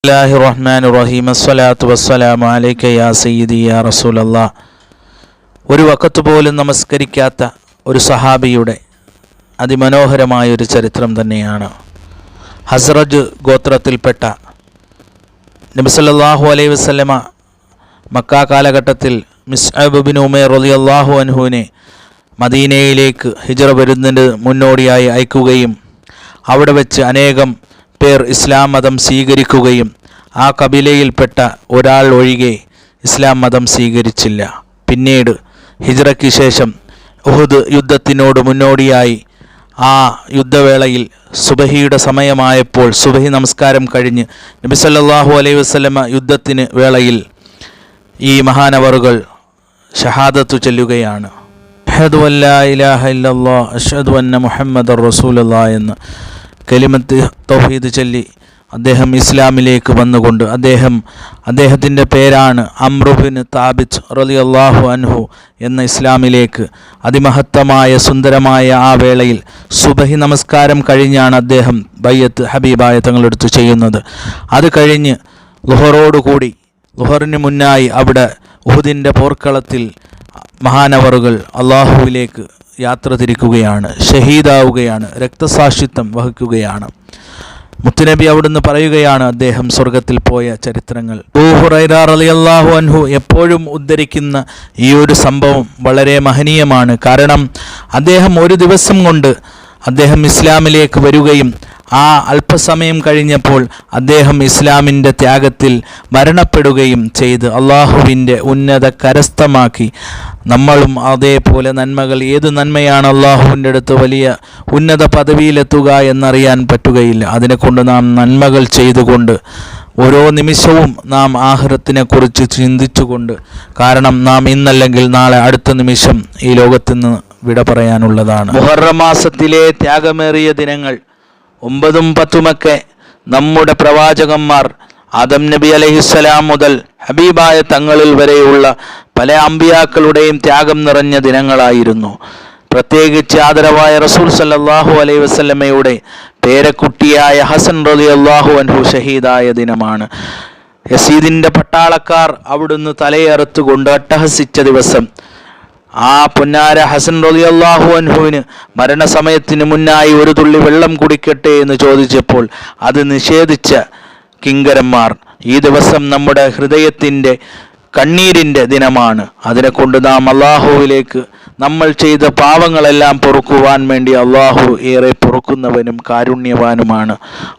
ബിസ്മില്ലാഹിർറഹ്മാനിർറഹീം. അസ്സലാത്തു വസ്സലാമു അലൈക യാ സയ്യിദി യാ റസൂലല്ലാഹ്. ഒരു വഖത്ത് പോലും നമസ്കരിക്കാത്ത ഒരു സഹാബിയുടെ അതിമനോഹരമായൊരു ചരിത്രം തന്നെയാണ്. ഹസ്റജ് ഗോത്രത്തിൽപ്പെട്ട നബി സല്ലല്ലാഹു അലൈഹി വസല്ലമ മക്ക കാലഘട്ടത്തിൽ മിസ്അബ് ബിൻ ഉമൈർ റളിയല്ലാഹു അൻഹുവിനെ മദീനയിലേക്ക് ഹിജ്റ വരുന്നതിന് മുന്നോടിയായി അയക്കുകയും അവിടെ വെച്ച് അനേകം പേർ ഇസ്ലാം മതം സ്വീകരിക്കുകയും ആ കബീലയിൽപ്പെട്ട ഒരാൾ ഒഴികെ ഇസ്ലാം മതം സ്വീകരിച്ചില്ല. പിന്നീട് ഹിജ്റയ്ക്ക് ശേഷം ഉഹുദ് യുദ്ധത്തിനോട് മുന്നോടിയായി ആ യുദ്ധവേളയിൽ സുബഹിയുടെ സമയമായപ്പോൾ സുബഹി നമസ്കാരം കഴിഞ്ഞ് നബി സല്ലല്ലാഹു അലൈഹി വസല്ലമ യുദ്ധത്തിന് വേളയിൽ ഈ മഹാനവറുകൾ ഷഹാദത്തു ചൊല്ലുകയാണ്. അഷ്ഹദു അല്ലാ ഇലാഹ ഇല്ലല്ലാഹ് അഷ്ഹദു അന്ന മുഹമ്മദർ റസൂലുള്ളാഹ് എന്ന് കലിമത്ത് തൗഹീദ് ചൊല്ലി അദ്ദേഹം ഇസ്ലാമിലേക്ക് വന്നുകൊണ്ട് അദ്ദേഹത്തിൻ്റെ പേരാണ് അംറു ബിൻ താബിത്ത് റളിയല്ലാഹു അൻഹു എന്ന ഇസ്ലാമിലേക്ക് അതിമഹത്തമായ സുന്ദരമായ ആ വേളയിൽ സുബഹി നമസ്കാരം കഴിഞ്ഞാണ് അദ്ദേഹം ബയ്യത്ത് ഹബീബായ തങ്ങളെടുത്ത് ചെയ്യുന്നത്. അത് കഴിഞ്ഞ് ളുഹറിന് മുന്നായി അവിടെ ഉഹുദിൻ്റെ പോർക്കളത്തിൽ മഹാനവറുകൾ അള്ളാഹുവിലേക്ക് യാത്ര തിരിക്കുകയാണ്, ഷഹീദാവുകയാണ്, രക്തസാക്ഷിത്വം വഹിക്കുകയാണ്. മുത്തുനബി അവിടുന്ന് പറയുകയാണ് അദ്ദേഹം സ്വർഗത്തിൽ പോയ ചരിത്രങ്ങൾ. അബൂ ഹുറൈറ റളിയല്ലാഹു അൻഹു എപ്പോഴും ഉദ്ധരിക്കുന്ന ഈ ഒരു സംഭവം വളരെ മഹനീയമാണ്. കാരണം അദ്ദേഹം ഒരു ദിവസം കൊണ്ട് അദ്ദേഹം ഇസ്ലാമിലേക്ക് വരികയും ആ അല്പസമയം കഴിഞ്ഞപ്പോൾ അദ്ദേഹം ഇസ്ലാമിൻ്റെ ത്യാഗത്തിൽ മരണപ്പെടുകയും ചെയ്ത് അള്ളാഹുവിൻ്റെ ഉന്നത കരസ്ഥമാക്കി. നമ്മളും അതേപോലെ നന്മകൾ, ഏത് നന്മയാണ് അള്ളാഹുവിൻ്റെ അടുത്ത് വലിയ ഉന്നത പദവിയിലെത്തുക എന്നറിയാൻ പറ്റുകയില്ല. അതിനെക്കൊണ്ട് നാം നന്മകൾ ചെയ്തുകൊണ്ട് ഓരോ നിമിഷവും നാം ആഖിറത്തിനെക്കുറിച്ച് ചിന്തിച്ചുകൊണ്ട്, കാരണം നാം ഇന്നല്ലെങ്കിൽ നാളെ അടുത്ത നിമിഷം ഈ ലോകത്ത് നിന്ന് വിട പറയാനുള്ളതാണ്. മുഹറം മാസത്തിലെ ത്യാഗമേറിയ ദിനങ്ങൾ 9ഉം 10ഉമൊക്കെ നമ്മുടെ പ്രവാചകന്മാർ ആദം നബി അലൈഹിസ്സലാം മുതൽ ഹബീബായ തങ്ങളിൽ വരെയുള്ള പല അമ്പിയാക്കളുടെയും ത്യാഗം നിറഞ്ഞ ദിനങ്ങളായിരുന്നു. പ്രത്യേകിച്ച് ആദരവായ റസൂൽ സല്ലല്ലാഹു അലൈഹി വസല്ലമയുടെ പേരക്കുട്ടിയായ ഹസൻ റളിയല്ലാഹു അൻഹു ഷഹീദായ ദിനമാണ്. യസീദിൻ്റെ പട്ടാളക്കാർ അവിടുന്ന് തലയറുത്തുകൊണ്ട് അട്ടഹസിച്ച ദിവസം ആ പൊന്നാര ഹസൻ റളിയല്ലാഹു അൻഹുവിന് മരണസമയത്തിന് മുന്നായി ഒരു തുള്ളി വെള്ളം കുടിക്കട്ടെ എന്ന് ചോദിച്ചപ്പോൾ അത് നിഷേധിച്ച കിങ്കരന്മാർ. ഈ ദിവസം നമ്മുടെ ഹൃദയത്തിൻ്റെ കണ്ണീരിൻ്റെ ദിനമാണ്. അതിനെക്കൊണ്ട് നാം അള്ളാഹുവിലേക്ക് നമ്മൾ ചെയ്ത പാവങ്ങളെല്ലാം പൊറുക്കുവാൻ വേണ്ടി അള്ളാഹു ഏറെ പൊറുക്കുന്നവനും കാരുണ്യവാനുമാണ്.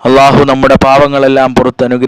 അള്ളാഹു നമ്മുടെ പാവങ്ങളെല്ലാം പുറത്ത്